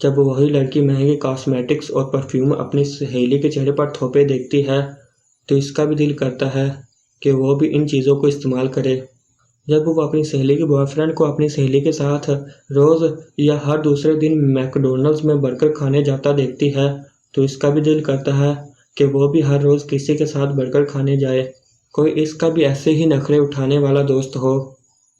جب وہی لڑکی مہنگے کاسمیٹکس اور پرفیوم اپنی سہیلی کے چہرے پر تھوپے دیکھتی ہے تو اس کا بھی دل کرتا ہے کہ وہ بھی ان چیزوں کو استعمال کرے۔ جب وہ اپنی سہیلی کے بوائے فرینڈ کو اپنی سہیلی کے ساتھ روز یا ہر دوسرے دن میکڈونلڈس میں برگر کھانے جاتا دیکھتی ہے تو اس کا بھی دل کرتا ہے کہ وہ بھی ہر روز کسی کے ساتھ برگر کھانے جائے۔ کوئی اس کا بھی ایسے ہی نخرے اٹھانے والا دوست ہو۔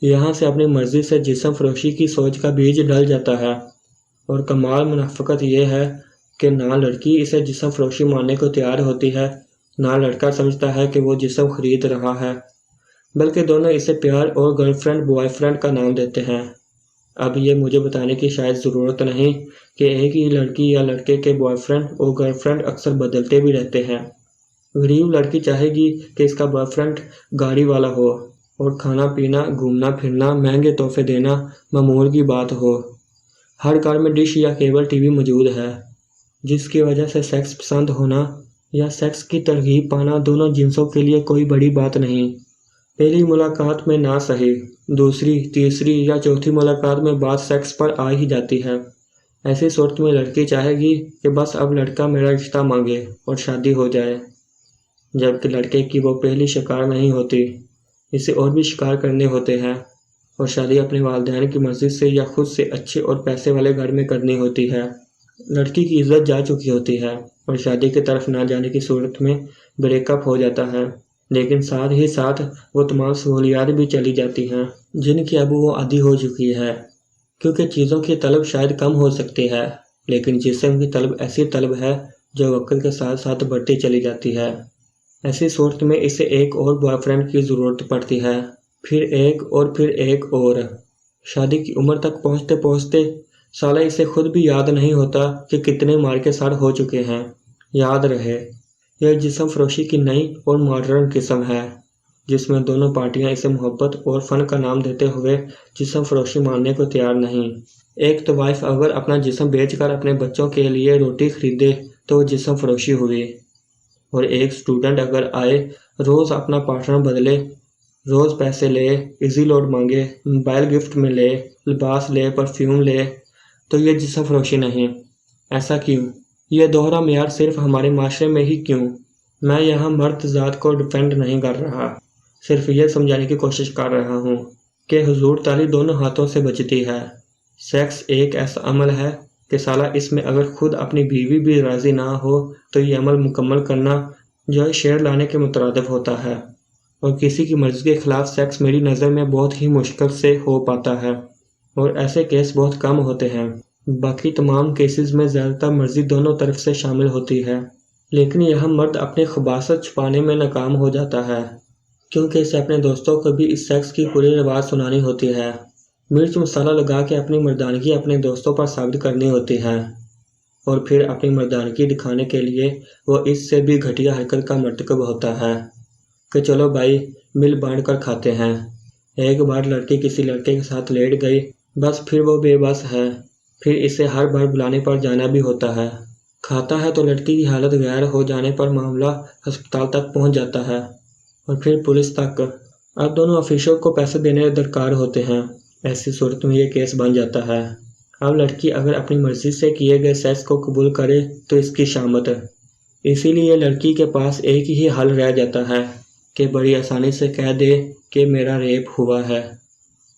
یہاں سے اپنی مرضی سے جسم فروشی کی سوچ کا بیج ڈل جاتا ہے، اور کمال منافقت یہ ہے کہ نہ لڑکی اسے جسم فروشی ماننے کو تیار ہوتی ہے، نہ لڑکا سمجھتا ہے کہ وہ جسم خرید رہا ہے، بلکہ دونوں اسے پیار اور گرل فرینڈ بوائے فرینڈ کا نام دیتے ہیں۔ اب یہ مجھے بتانے کی شاید ضرورت نہیں کہ ایک ہی لڑکی یا لڑکے کے بوائے فرینڈ اور گرل فرینڈ اکثر بدلتے بھی رہتے ہیں۔ غریب لڑکی چاہے گی کہ اس کا بوائے فرینڈ گاڑی والا ہو اور کھانا پینا، گھومنا پھرنا، مہنگے تحفے دینا معمول کی بات ہو۔ ہر گھر میں ڈش یا کیبل ٹی وی موجود ہے، جس کی وجہ سے سیکس پسند ہونا یا سیکس کی ترغیب پانا دونوں جنسوں کے لیے کوئی بڑی بات نہیں۔ پہلی ملاقات میں نہ صحیح، دوسری، تیسری یا چوتھی ملاقات میں بات سیکس پر آ ہی جاتی ہے۔ ایسی صورت میں لڑکی چاہے گی کہ بس اب لڑکا میرا رشتہ مانگے اور شادی ہو جائے، جبکہ لڑکے کی وہ پہلی شکار نہیں ہوتی، اسے اور بھی شکار کرنے ہوتے ہیں، اور شادی اپنے والدین کی مرضی سے یا خود سے اچھے اور پیسے والے گھر میں کرنی ہوتی ہے۔ لڑکی کی عزت جا چکی ہوتی ہے اور شادی کی طرف نہ جانے کی صورت میں بریک اپ ہو جاتا ہے، لیکن ساتھ ہی ساتھ وہ تمام سہولیات بھی چلی جاتی ہیں جن کی اب وہ عادی ہو چکی ہے، کیونکہ چیزوں کی طلب شاید کم ہو سکتی ہے لیکن جسم کی طلب ایسی طلب ہے جو وقت کے ساتھ ساتھ بڑھتی چلی جاتی ہے۔ ایسی صورت میں اسے ایک اور بوائے فرینڈ کی ضرورت پڑتی ہے، پھر ایک اور پھر ایک اور۔ شادی کی عمر تک پہنچتے پہنچتے سالہ اسے خود بھی یاد نہیں ہوتا کہ کتنے مار کے سڑ ہو چکے ہیں۔ یاد رہے، یہ جسم فروشی کی نئی اور ماڈرن قسم ہے جس میں دونوں پارٹیاں اسے محبت اور فن کا نام دیتے ہوئے جسم فروشی ماننے کو تیار نہیں۔ ایک تو وائف اگر اپنا جسم بیچ کر اپنے بچوں کے لیے روٹی خریدے تو وہ جسم فروشی ہوئی، اور ایک اسٹوڈنٹ اگر آئے روز اپنا پارٹنر بدلے، روز پیسے لے، ایزی لوڈ مانگے، موبائل گفٹ میں لے، لباس لے، پرفیوم لے، تو یہ جسم فروشی نہیں۔ ایسا کیوں؟ یہ دوہرا معیار صرف ہمارے معاشرے میں ہی کیوں؟ میں یہاں مرد ذات کو ڈیفینڈ نہیں کر رہا، صرف یہ سمجھانے کی کوشش کر رہا ہوں کہ حضور تالی دونوں ہاتھوں سے بجتی ہے۔ سیکس ایک ایسا عمل ہے کہ سالہ اس میں اگر خود اپنی بیوی بھی راضی نہ ہو تو یہ عمل مکمل کرنا جو ہے شعر لانے کے مترادف ہوتا ہے، اور کسی کی مرضی کے خلاف سیکس میری نظر میں بہت ہی مشکل سے ہو پاتا ہے، اور ایسے کیس بہت کم ہوتے ہیں۔ باقی تمام کیسز میں زیادہ تر مرضی دونوں طرف سے شامل ہوتی ہے، لیکن یہاں مرد اپنی خباثت چھپانے میں ناکام ہو جاتا ہے کیونکہ اسے اپنے دوستوں کو بھی اس سیکس کی پوری روایت سنانی ہوتی ہے، مرچ مسالہ لگا کے اپنی مردانگی اپنے دوستوں پر ثابت کرنی ہوتی ہے، اور پھر اپنی مردانگی دکھانے کے لیے وہ اس سے بھی گھٹیا حرکت کا مرتکب ہوتا ہے کہ چلو بھائی مل بانٹ کر کھاتے ہیں۔ ایک بار لڑکی کسی لڑکے کے ساتھ لیٹ گئی، بس پھر وہ بے بس ہے، پھر اسے ہر بار بلانے پر جانا بھی ہوتا ہے۔ کھاتا ہے تو لڑکی کی حالت غیر ہو جانے پر معاملہ ہسپتال تک پہنچ جاتا ہے اور پھر پولیس تک۔ اب دونوں افیشل کو پیسے دینے درکار ہوتے ہیں۔ ایسی صورت میں یہ کیس بن جاتا ہے۔ اب لڑکی اگر اپنی مرضی سے کیے گئے سیکس کو قبول کرے تو اس کی شامت، اسی لیے لڑکی کے پاس ایک ہی حل رہ جاتا ہے کہ بڑی آسانی سے کہہ دے کہ میرا ریپ ہوا ہے،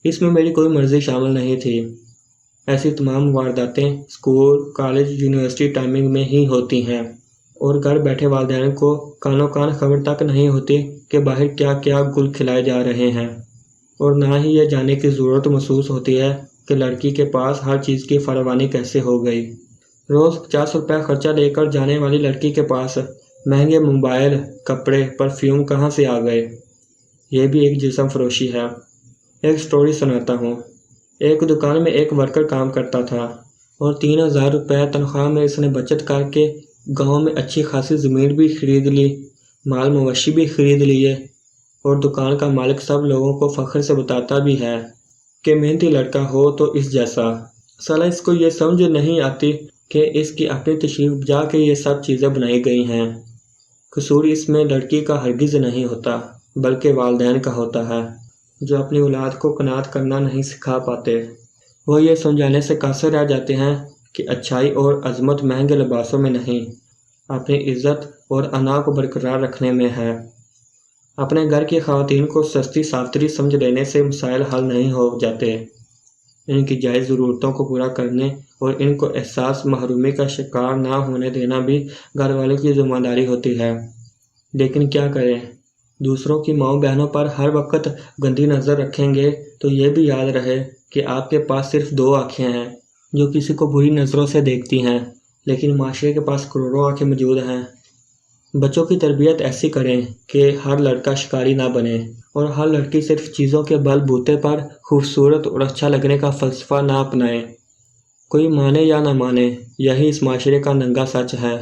اس میں میری کوئی مرضی شامل نہیں تھی۔ ایسی تمام وارداتیں اسکول، کالج، یونیورسٹی ٹائمنگ میں ہی ہوتی ہیں، اور گھر بیٹھے والدین کو کانوں کان خبر تک نہیں ہوتی کہ باہر کیا کیا گل کھلائے جا رہے ہیں، اور نہ ہی یہ جاننے کی ضرورت محسوس ہوتی ہے کہ لڑکی کے پاس ہر چیز کی فراوانی کیسے ہو گئی۔ روز 50 روپے خرچہ لے کر جانے والی لڑکی کے پاس مہنگے موبائل، کپڑے، پرفیوم کہاں سے آ گئے؟ یہ بھی ایک جسم فروشی ہے۔ ایک سٹوری سناتا ہوں۔ ایک دکان میں ایک ورکر کام کرتا تھا اور 3000 روپے تنخواہ میں اس نے بچت کر کے گاؤں میں اچھی خاصی زمین بھی خرید لی، مال مویشی بھی خرید لیے، اور دکان کا مالک سب لوگوں کو فخر سے بتاتا بھی ہے کہ محنتی لڑکا ہو تو اس جیسا۔ سالہ اس کو یہ سمجھ نہیں آتی کہ اس کی اپنی تشریف جا کے یہ سب چیزیں بنائی گئی ہیں۔ قصور اس میں لڑکی کا ہرگز نہیں ہوتا بلکہ والدین کا ہوتا ہے، جو اپنی اولاد کو قناعت کرنا نہیں سکھا پاتے۔ وہ یہ سمجھانے سے قاصر رہ جاتے ہیں کہ اچھائی اور عظمت مہنگے لباسوں میں نہیں، اپنی عزت اور انا کو برقرار رکھنے میں ہے۔ اپنے گھر کی خواتین کو سستی صافتری سمجھ لینے سے مسائل حل نہیں ہو جاتے۔ ان کی جائز ضرورتوں کو پورا کرنے اور ان کو احساس محرومی کا شکار نہ ہونے دینا بھی گھر والوں کی ذمہ داری ہوتی ہے۔ لیکن کیا کریں، دوسروں کی ماؤں بہنوں پر ہر وقت گندی نظر رکھیں گے تو یہ بھی یاد رہے کہ آپ کے پاس صرف 2 آنکھیں ہیں جو کسی کو بری نظروں سے دیکھتی ہیں، لیکن معاشرے کے پاس کروڑوں آنکھیں موجود ہیں۔ بچوں کی تربیت ایسی کریں کہ ہر لڑکا شکاری نہ بنے اور ہر لڑکی صرف چیزوں کے بل بوتے پر خوبصورت اور اچھا لگنے کا فلسفہ نہ اپنائے۔ کوئی مانے یا نہ مانے، یہی اس معاشرے کا ننگا سچ ہے۔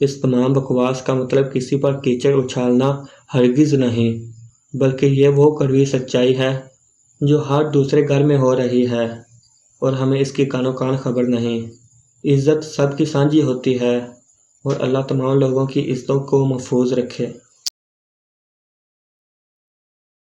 اس تمام بکواس کا مطلب کسی پر کیچڑ اچھالنا ہرگز نہیں، بلکہ یہ وہ کڑوی سچائی ہے جو ہر دوسرے گھر میں ہو رہی ہے اور ہمیں اس کی کانوں کان خبر نہیں۔ عزت سب کی سانجھی ہوتی ہے اور اللہ تمام لوگوں کی عزتوں کو محفوظ رکھے۔